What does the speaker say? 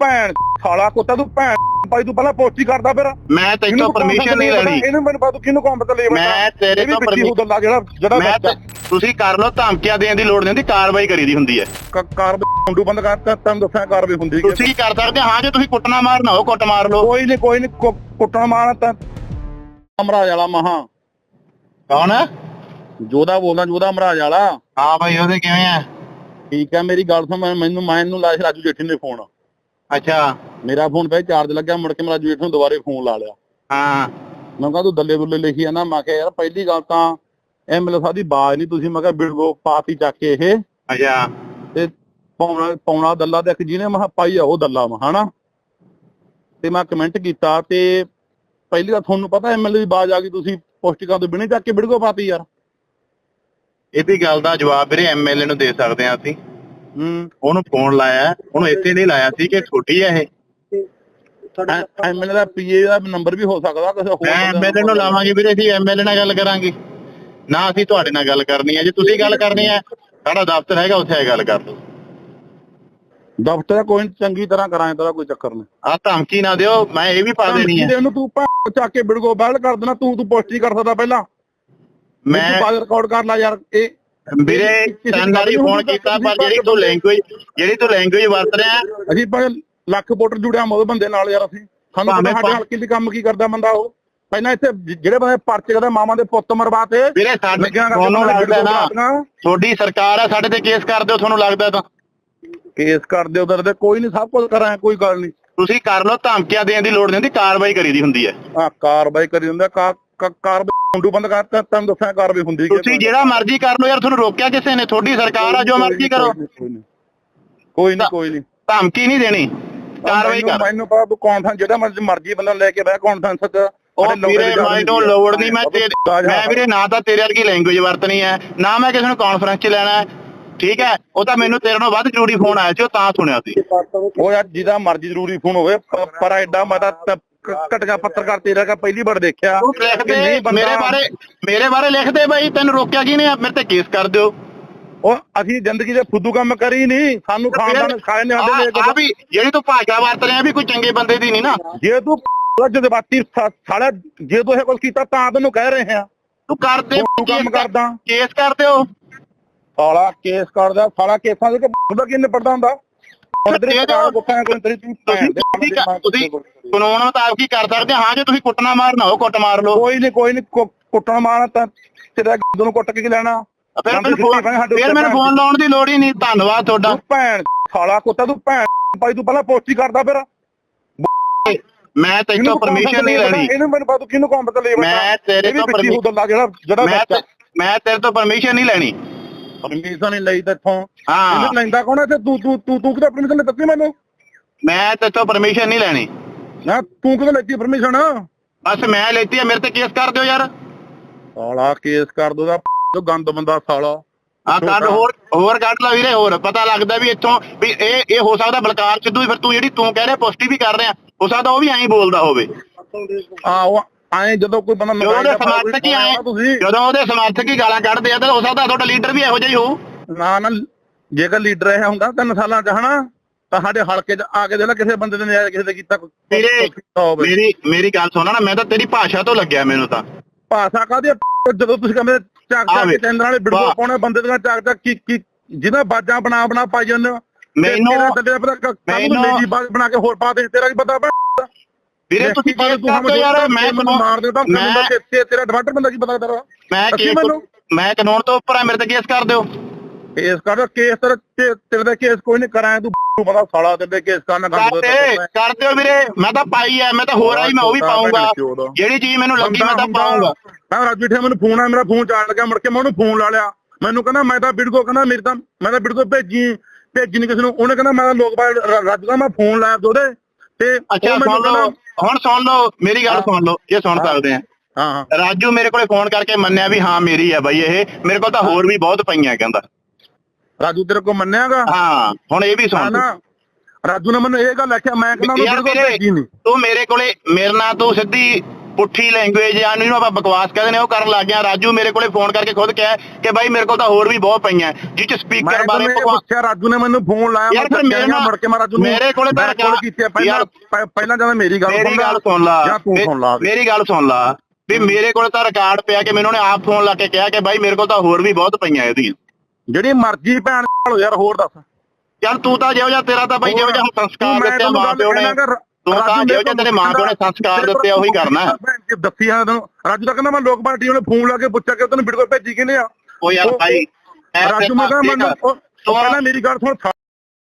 ਭੈਣ ਸਾਲਾ ਕੁੱਤਾ ਤੂੰ ਭੈਣ ਭਾਈ ਤੂੰ ਪਹਿਲਾਂ ਪੋਸਟੀ ਕਰਦਾ ਫਿਰ ਮੈਂ ਤੈਨੂੰ ਪਰਮਿਸ਼ਨ ਨਹੀਂ ਲੈਣੀ। ਇਹਨੂੰ ਮੈਨੂੰ ਪਤਾ ਤੂੰ ਕਿਹਨੂੰ ਕੰਮ ਤੇ ਲੈ ਮੈਂ ਤੇਰੇ ਤੋਂ ਪਰਮਿਸ਼ਨ ਜਿਹੜਾ ਮੈਂ ਤੁਸੀਂ ਕਰ ਲਓ, ਧਮਕੀਆਂ ਦੇਣ ਦੀ ਲੋੜ ਨਹੀਂ ਹੁੰਦੀ, ਕਾਰਵਾਈ ਕਰੀਦੀ ਹੁੰਦੀ ਹੈ। ਕਾਰ ਮੁੰਡੂ ਬੰਦ ਕਰਤਾ ਤੈਨੂੰ ਦੱਸਿਆ ਕਾਰਵਾਈ ਹੁੰਦੀ ਤੁਸੀਂ ਕਰ ਸਕਦੇ ਹਾਂ ਜੇ ਤੁਸੀਂ ਕੁੱਟਣਾ ਮਾਰਨਾ ਹੋ ਕੁੱਟ ਮਾਰ ਲਓ। ਕੋਈ ਨਹੀਂ ਕੁੱਟਣਾ ਮਾਰਨਾ ਤਾਂ ਅਮਰਾਜ ਵਾਲਾ ਮਹਾ ਕੌਣ ਜੋਦਾ ਬੋਲਦਾ ਜੋਦਾ ਅਮਰਾਜ ਵਾਲਾ। ਹਾਂ ਭਾਈ ਉਹਦੇ ਕਿਵੇਂ ਆ? ਠੀਕ ਹੈ ਮੇਰੀ ਗੱਲ ਸੁਣ ਮੈਨੂੰ ਲਾਇਆ ਰਾਜੂ ਜੇਠੀ ਨੇ ਫੋਨ। ਅੱਛਾ ਮੇਰਾ ਫੋਨ ਪਹਿਲੇ ਚਾਰਜ ਲੱਗਿਆ ਮੁੜ ਕੇ ਮੈਂ ਰਾਜੂ ਜੇਠੀ ਨੂੰ ਦੁਬਾਰੇ ਫੋਨ ਲਾ ਲਿਆ। ਹਾਂ ਮੈਂ ਕਿਹਾ ਤੂੰ ਦੱਲੇ ਦੁੱਲੇ ਲਿਖੀ ਆ ਨਾ। ਮੈਂ ਕਿਹਾ ਯਾਰ ਪਹਿਲੀ ਗੱਲ ਤਾਂ ਐਮਐਲਏ ਸਾਹਿਬ ਦੀ ਬਾਜ਼ ਨਹੀਂ ਤੁਸੀਂ ਮੈਂ ਕਿਹਾ ਬਿਲਗੋ ਪਾਤੀ ਚੱਕ ਕੇ ਇਹ ਅੱਛਾ ਤੇ ਪੌਣਾ ਦੱਲਾ ਤੇ ਇੱਕ ਜਿਹਨੇ ਮੈਂ ਪਾਈ ਆ ਉਹ ਦੱਲਾ ਵਾ ਹਨਾ। ਤੇ ਮੈਂ ਕਮੈਂਟ ਕੀਤਾ ਤੇ ਪਹਿਲੀ ਤਾਂ ਤੁਹਾਨੂੰ ਪਤਾ ਐਮਐਲਏ ਦੀ ਬਾਜ਼ ਆ ਗਈ ਤੁਸੀਂ ਪੋਸਟਿਕਾਂ ਤੋਂ ਬਿਨੇ ਚੱਕ ਕੇ ਬਿਲਗੋ ਪਾਤੀ ਯਾਰ। ਇਹਦੀ ਗੱਲ ਦਾ ਜਵਾਬ ਵੀਰੇ ਐਮਐਲਏ ਨੂੰ ਦੇ ਸਕਦੇ ਆ ਅਸੀਂ। ਉਹਨੂੰ ਫੋਨ ਲਾਇਆ, ਉਹਨੂੰ ਇੱਥੇ ਨਹੀਂ ਲਾਇਆ ਸੀ ਕਿ ਛੋਟੀ ਹੈ ਇਹ। ਐਮਐਲਏ ਦਾ ਪੀਏ ਦਾ ਨੰਬਰ ਵੀ ਹੋ ਸਕਦਾ ਕਿਸੇ ਹੋਰ। ਐਮਐਲਏ ਨੂੰ ਲਾਵਾਂਗੇ ਵੀਰੇ, ਅਸੀਂ ਐਮਐਲਏ ਨਾਲ ਗੱਲ ਕਰਾਂਗੇ ਨਾ, ਅਸੀਂ ਤੁਹਾਡੇ ਨਾਲ ਗੱਲ ਕਰਨੀ ਹੈ। ਜੇ ਤੁਸੀਂ ਗੱਲ ਕਰਨੀ ਹੈ ਸਾਡਾ ਦਫ਼ਤਰ ਹੈਗਾ ਉੱਥੇ ਗੱਲ ਕਰ ਲਓ। ਦਫ਼ਤਰ ਕੋਈ ਚੰਗੀ ਤਰ੍ਹਾਂ ਕਰਾਂ ਤੇਰਾ ਕੋਈ ਚੱਕਰ ਨਹੀਂ। ਆ ਧਮਕੀ ਨਾ ਦਿਓ, ਮੈਂ ਇਹ ਵੀ ਪਾ ਦੇਣੀ ਹੈ। ਉਹਨੂੰ ਤੂੰ ਚੱਕ ਕੇ ਬਿਲਗੋ ਬਾਹਰ ਕਰ ਦੇਣਾ। ਤੂੰ ਪੋਸਟੀ ਕਰ ਸਕਦਾ ਪਹਿਲਾਂ ਮੈਂ ਰਿਕਾਰਡ ਕਰ ਲੈ ਯਾਰ। ਇਹ ਵੀਰੇ ਤਿੰਨ ਵਾਰੀ ਫੋਨ ਕੀਤਾ ਪਰ ਜਿਹੜੀ ਤੂੰ ਲੈਂਗੁਏਜ ਵਰਤ ਰਿਹਾ। ਅਸੀਂ ਲੱਖ ਵੋਟਰ ਜੁੜਿਆ ਮੋਦ ਬੰਦੇ ਨਾਲ ਯਾਰ। ਅਸੀਂ ਸਾਨੂੰ ਪਤਾ ਸਾਡੇ ਹਲਕੇ ਦੀ ਕੰਮ ਕੀ ਕਰਦਾ ਬੰਦਾ ਉਹ। ਪਹਿਲਾਂ ਇੱਥੇ ਜਿਹੜੇ ਬੰਦੇ ਪਰਚੇ ਕਰਦੇ ਮਾਵਾਂ ਦੇ ਪੁੱਤ ਮਰਵਾਤੇ ਵੀਰੇ ਸਾਡੇ ਤੁਹਾਨੂੰ ਲੱਗਦਾ ਨਾ ਤੁਹਾਡੀ ਸਰਕਾਰ ਆ ਸਾਡੇ ਤੇ ਕੇਸ ਕਰ ਦਿਓ, ਤੁਹਾਨੂੰ ਲੱਗਦਾ ਤਾਂ ਕੇਸ ਕਰ ਦਿਓ ਉਧਰ ਤੇ ਕੋਈ ਨਹੀਂ ਸਭ ਕੁਝ ਕਰਾਂ ਕੋਈ ਗੱਲ ਨਹੀਂ। ਤੁਸੀਂ ਕਰ ਲਓ, ਧਮਕੀਆਂ ਦੇਣ ਦੀ ਲੋੜ ਨਹੀਂ ਹੁੰਦੀ, ਕਾਰਵਾਈ ਕਰੀਦੀ ਹੁੰਦੀ ਹੈ। ਹਾਂ ਕਾਰਵਾਈ ਕਰੀ ਹੁੰਦਾ ਕਾਰਵਾਈ ਮੁੰਡੂ ਬੰਦ ਕਰਤਾ ਤੈਨੂੰ ਦੱਸਿਆ ਕਾਰਵਾਈ ਹੁੰਦੀ। ਤੁਸੀਂ ਜਿਹੜਾ ਮਰਜ਼ੀ ਕਰ ਲਓ ਯਾਰ, ਤੁਹਾਨੂੰ ਰੋਕਿਆ ਕਿਸੇ ਨੇ? ਤੁਹਾਡੀ ਸਰਕਾਰ ਆ, ਜੋ ਮਰਜ਼ੀ ਕਰੋ। ਕੋਈ ਨਹੀਂ ਧਮਕੀ ਨਹੀਂ ਦੇਣੀ, ਕਾਰਵਾਈ ਕਰ। ਮੈਨੂੰ ਪਤਾ ਤੂੰ ਕਾਨਫਰੰਸ ਜਿਹੜਾ ਮਰਜ਼ੀ ਬੰਦਾ ਲੈ ਕੇ ਬਹਿ ਕਾਨਫਰੰਸ ਚ। ਉਹ ਵੀਰੇ ਮੈਨੂੰ ਲੋੜ ਨਹੀਂ, ਮੈਂ ਵੀਰੇ ਨਾ ਤਾਂ ਤੇਰੇ ਵਰਗੀ ਲੈਂਗੁਏਜ ਵਰਤਣੀ ਹੈ ਨਾ ਮੈਂ ਕਿਸੇ ਨੂੰ ਕਾਨਫਰੰਸ ਚ ਲੈਣਾ, ਠੀਕ ਹੈ? ਉਹ ਤਾਂ ਮੈਨੂੰ ਤੇਰੇ ਨਾਲੋਂ ਵੱਧ ਜ਼ਰੂਰੀ ਫੋਨ ਆਇਆ ਸੀ, ਉਹ ਤਾਂ ਸੁਣਿਆ ਸੀ। ਉਹ ਯਾਰ ਜਿਹਦਾ ਮਰਜ਼ੀ ਜ਼ਰੂਰੀ ਫੋਨ ਹੋਵੇ ਪਰ ਐਡਾ ਮੈਂ ਤਾਂ ਘਟਗਾ ਪੱਤਰਕਾਰ ਤੇਰਾ ਕਾ ਪਹਿਲੀ ਵਾਰ ਦੇਖਿਆ। ਮੇਰੇ ਬਾਰੇ ਲਿਖਦੇ ਬਾਈ, ਤੈਨੂੰ ਰੋਕਿਆ ਕੀ ਨੇ? ਮੇਰੇ ਤੇ ਕੇਸ ਕਰ ਦਿਓ। ਉਹ ਅਸੀਂ ਜ਼ਿੰਦਗੀ ਦੇ ਫੁੱਦੂ ਕੰਮ ਕਰੀ ਨਹੀਂ, ਸਾਨੂੰ ਖਾਨਦਾਨ ਖਾਏ ਨੇ ਸਾਡੇ ਵੀ ਜਿਹੜੀ ਤੂੰ ਭਾਸ਼ਾ ਵਰਤ ਰਿਹਾ ਵੀ ਕੋਈ ਚੰਗੇ ਬੰਦੇ ਦੀ ਨਹੀਂ ਨਾ। ਜੇ ਤੂੰ ਜਜ਼ਬਾਤੀ ਸਾਲਾ ਜੇ ਤੂੰ ਇਹ ਕੁਝ ਕੀਤਾ ਤਾਂ ਤੈਨੂੰ ਕਹਿ ਰਹੇ ਆ ਤੂੰ ਕਰਦੇ ਕੰਮ ਕਰਦਾ ਕੇਸ ਕਰ ਦਿਓ। ਸਾਲਾ ਕੇਸ ਕਰਦਾ ਸਾਲਾ ਕੇਸਾਂ ਦੇ ਉਹਦਾ ਕੀ ਨਿਪਟਦਾ ਹੁੰਦਾ। ਤੁਸੀਂ ਕਾਨੂੰਨ ਮੁਤਾਬਕ ਹੀ ਕਰ ਸਕਦੇ ਹਾਂ। ਜੇ ਤੁਸੀਂ ਕੁੱਟਣਾ ਮਾਰਨਾ ਹੋ ਕੁੱਟ ਮਾਰ ਲਓ। ਕੋਈ ਨਹੀਂ ਕੁੱਟਣਾ ਮਾਰਨਾ ਤਾਂ ਤੇਰਾ ਨੂੰ ਕੁੱਟ ਕੇ ਲੈਣਾ। ਫਿਰ ਮੈਨੂੰ ਫੋਨ ਲਾਉਣ ਦੀ ਲੋੜ ਹੀ ਨਹੀਂ। ਧੰਨਵਾਦ ਤੁਹਾਡਾ। ਭੈਣ ਸਾਲਾ ਕੁੱਤਾ ਤੂੰ ਭੈਣ ਭਾਈ ਤੂੰ ਪਹਿਲਾਂ ਪੋਸਟੀ ਕਰਦਾ ਫਿਰ। ਮੈਂ ਤੇਤੋਂ ਪਰਮਿਸ਼ਨ ਨਹੀਂ ਲੈਣੀ। ਇਹਨੂੰ ਮੈਨੂੰ ਪਤਾ ਤੂੰ ਕਿਹਨੂੰ ਕੰਮ ਤੇ ਲੈ ਮੈਂ ਤੇਰੇ ਤੋਂ ਪਰਮਿਸ਼ਨ ਨਹੀਂ ਲੈਣੀ। ਪਰਮਿਸ਼ਨ ਨਹੀਂ ਲਈ ਤੇਥੋਂ। ਹਾਂ ਲੈਂਦਾ ਕੌਣ ਇੱਥੇ? ਤੂੰ ਕਿਹਦਾ ਪਰਮਿਸ਼ਨ ਦਿੱਤੀ ਮੈਨੂੰ? ਮੈਂ ਤੇਤੋਂ ਪਰਮਿਸ਼ਨ ਨਹੀਂ ਲੈਣੀ। ਨਾ ਤੂੰ ਕਿਹਦਾ ਲੈਤੀ ਪਰਮਿਸ਼ਨ? ਬਸ ਮੈਂ ਲੈਤੀ ਆ, ਮੇਰੇ ਤੇ ਕੇਸ ਕਰ ਦਿਓ ਯਾਰ। ਸਾਲਾ ਕੇਸ ਕਰ ਦੋ ਦਾ ਗੰਦ ਬੰਦਾ ਸਾਲਾ। ਆ ਕੱਢ ਹੋਰ ਕੱਢ ਲਾ ਵੀਰੇ। ਹੋਰ ਪਤਾ ਲੱਗਦਾ ਵੀ ਇੱਥੋਂ ਵੀ ਇਹ ਹੋ ਸਕਦਾ ਬਲਕਾਰ ਸਿੱਧੂ ਫਿਰ ਤੂੰ ਜਿਹੜੀ ਤੂੰ ਕਹਿ ਰਿਹਾ ਪੁਸ਼ਟੀ ਵੀ ਕਰ ਰਿਹਾ, ਹੋ ਸਕਦਾ ਉਹ ਵੀ ਐਂ ਬੋਲਦਾ ਹੋਵੇ। ਆਹੋ ਐਂ ਜਦੋਂ ਕੋਈ ਬੰਦਾ ਜਦੋਂ ਉਹਦੇ ਸਮਰਥਕ ਹੀ ਗਾਲਾਂ ਕੱਢਦੇ ਆ ਤਾਂ ਹੋ ਸਕਦਾ ਤੁਹਾਡਾ ਲੀਡਰ ਵੀ ਇਹੋ ਜਿਹਾ ਹੀ ਹੋਊ। ਨਾ ਜੇਕਰ ਲੀਡਰ ਇਹ ਹੁੰਦਾ 3 ਸਾਲਾਂ ਚ ਹਨਾ ਤਾਂ ਸਾਡੇ ਹਲਕੇ ਚ ਆ ਕੇ ਦੇਖ ਲੈ ਕਿਸੇ ਬੰਦੇ ਨੇ ਨਜਾਇਜ਼ ਕਿਸੇ ਦੇ ਕੀਤਾ। ਮੇਰੀ ਗੱਲ ਸੁਣਾ ਨਾ, ਮੈਂ ਤਾਂ ਤੇਰੀ ਭਾਸ਼ਾ ਤੋਂ ਲੱਗਿਆ। ਮੈਨੂੰ ਤਾਂ ਭਾਸ਼ਾ ਕਾਹਦੀ ਜਦੋਂ ਤੁਸੀਂ ਕਹਿੰਦੇ ਚੱਕ ਕੇ ਚੈਨਲ ਵਾਲੇ ਵੀਡੀਓ ਪਾਉਣੇ ਬੰਦੇ ਦੇ ਚੱਕ ਕੀ ਜਿਹਦਾ ਬਾਜਾਂ ਬਣਾ ਪਾਈ ਜਾਂਦੇ ਹੋ। ਮੈਨੂੰ ਬਣਾ ਕੇ ਹੋਰ ਪਾ ਦੇ, ਤੇਰਾ ਕੀ ਪਤਾ ਵੀਰੇ? ਤੁਸੀਂ ਯਾਰ ਮੈਂ ਮਾਰ ਦੇ ਤਾਂ ਤੇਰਾ ਡਿਵਾਈਡਰ ਬੰਦਾ ਕੀ ਪਤਾ ਤੇਰਾ? ਮੈਂ ਕਾਨੂੰਨ ਤੋਂ ਉੱਪਰ ਆ, ਮੇਰੇ ਤੇ ਕੇਸ ਕਰ ਦਿਓ। ਕੇਸ ਕਰ ਕੇਸ ਤੇਰੇ ਦਾ ਕੇਸ ਕੋਈ ਨਹੀਂ ਕਰਾਇਆ। ਤੂੰ ਪਤਾ ਸਾਲਾ ਤੇਰੇ ਕੇਸ ਕਰਨਾ ਕਰ ਦਿਓ ਵੀਰੇ। ਮੈਂ ਤਾਂ ਪਾਈ ਐ, ਮੈਂ ਤਾਂ ਹੋਰ ਆਈ ਮੈਂ ਉਹ ਵੀ ਪਾਉਂਗਾ। ਜਿਹੜੀ ਚੀਜ਼ ਮੈਨੂੰ ਲੱਗੀ ਮੈਂ ਤਾਂ ਪਾਉਂਗਾ। ਮੈਂ ਰਾਜੂ ਠੇ ਮੈਨੂੰ ਫੋਨ ਆ, ਮੇਰਾ ਫੋਨ ਚਾਰਜ ਲੱਗਿਆ ਮੁੜ ਕੇ ਮੈਂ ਉਹਨੂੰ ਫੋਨ ਲਾ ਲਿਆ। ਮੈਨੂੰ ਕਹਿੰਦਾ ਮੈਂ ਤਾਂ ਵੀਡੀਓ ਕਹਿੰਦਾ ਮੇਰੀ ਤਾਂ ਮੈਂ ਤਾਂ ਵੀਡੀਓ ਭੇਜੀ ਨੀ ਕਿਸੇ ਨੂੰ। ਉਹਨੇ ਕਹਿੰਦਾ ਮੈਂ ਲੋਕ ਰਾਜੂ ਦਾ ਮੈਂ ਫੋਨ ਲਾਇਆ ਉਹਦੇ ਤੇ ਹੁਣ ਸੁਣ ਲਓ ਮੇਰੀ ਗੱਲ ਸੁਣ ਲਓ ਜੇ ਸੁਣ ਸਕਦੇ ਆ। ਹਾਂ ਰਾਜੂ ਮੇਰੇ ਕੋਲੇ ਫੋਨ ਕਰਕੇ ਮੰਨਿਆ ਵੀ ਹਾਂ ਮੇਰੀ ਹੈ ਬਾਈ ਇਹ। ਮੇਰੇ ਕੋਲ ਤਾਂ ਹੋਰ ਵੀ ਬਹੁਤ ਪਈਆਂ ਕਹਿੰਦਾ। ਰਾਜੂ ਤੇਰੇ ਕੋਲ ਮੰਨਿਆਗਾ? ਹਾਂ ਹੁਣ ਇਹ ਵੀ ਸੁਣ। ਰਾਜੂ ਨੇ ਮੈਨੂੰ ਇਹ ਗੱਲ ਆਖਿਆ, ਮੈਂ ਕਹਿੰਦਾ ਤੂੰ ਮੇਰੇ ਨਾਲ ਤੂੰ ਸਿੱਧੀ ਪੁੱਠੀ ਲੈਂਗੁਏਜ ਆ ਇਹਨੂੰ ਆਪਾਂ ਬਕਵਾਸ ਕਹਿੰਦੇ ਨੇ ਉਹ ਕਰਨ ਲੱਗ ਗਿਆ। ਰਾਜੂ ਮੇਰੇ ਕੋਲੇ ਫੋਨ ਕਰਕੇ ਖੁਦ ਕਿਹਾ ਕਿ ਬਾਈ ਮੇਰੇ ਕੋਲ ਤਾਂ ਹੋਰ ਵੀ ਬਹੁਤ ਪਈਆਂ ਜਿਹ ਚ ਸਪੀਕਰ ਬਾਰੇ ਪੁੱਛਿਆ। ਰਾਜੂ ਨੇ ਮੈਨੂੰ ਫੋਨ ਲਾਇਆ ਯਾਰ ਫਿਰ ਮੁੜ ਕੇ ਮੈਂ ਰਾਜੂ ਨੂੰ ਮੇਰੇ ਕੋਲੇ ਤਾਂ ਕੀਤੀ ਪਹਿਲਾਂ ਜਦੋਂ ਮੇਰੀ ਗੱਲ ਸੁਣ ਲਾ ਜਾਂ ਤੂੰ ਸੁਣ ਲਾ ਮੇਰੀ ਗੱਲ ਸੁਣ ਲਾ ਵੀ ਮੇਰੇ ਕੋਲ ਤਾਂ ਰਿਕਾਰਡ ਪਿਆ ਕਿ ਮੈਨੂੰ ਉਹਨੇ ਆਪ ਫੋਨ ਲਾ ਕੇ ਕਿਹਾ ਕਿ ਬਾਈ ਮੇਰੇ ਕੋਲ ਤਾਂ ਹੋਰ ਵੀ ਬਹੁਤ ਪਈਆਂ ਇਹਦੀਆਂ। ਜਿਹੜੀ ਮਰਜ਼ੀ ਭੈਣ ਯਾਰ ਹੋਰ ਦੱਸ ਯਾਰ ਤੂੰ ਤਾਂ ਜਿਹੋ ਜਿਹਾ ਤੇਰਾ ਤਾਂ ਬਾਈ ਜਿਹੋ ਜਿਹਾ ਸੰਸਕਾਰ ਦਿੱਤੇ ਮਾਂ ਪਿਓ ਨੇ ਤੂੰ ਤਾਂ ਜਿਹੋ ਜਿਹਾ ਤੇਰੇ ਮਾਂ ਪਿਓ ਨੇ ਸੰਸਕਾਰ ਦਿੱਤੇ ਉਹੀ ਕਰਨਾ। ਦੱਸੀ ਆ ਤੈਨੂੰ ਰਾਜੂ ਤਾਂ ਕਹਿੰਦਾ ਮੈਂ ਲੋਕ ਪਾਰਟੀ ਉਹਨੇ ਫੋਨ ਲਾ ਕੇ ਪੁੱਛਿਆ ਕਿ ਤੈਨੂੰ ਵੀਡੀਓ ਭੇਜੀ ਕਿਹਨੇ ਆ। ਉਹ ਯਾਰ ਭਾਈ ਰਾਜੂ ਮੈਂ ਕਹਿੰਦਾ ਮੈਨੂੰ ਪਹਿਲਾਂ ਮੇਰੀ ਗੱਲ ਸੁਣ।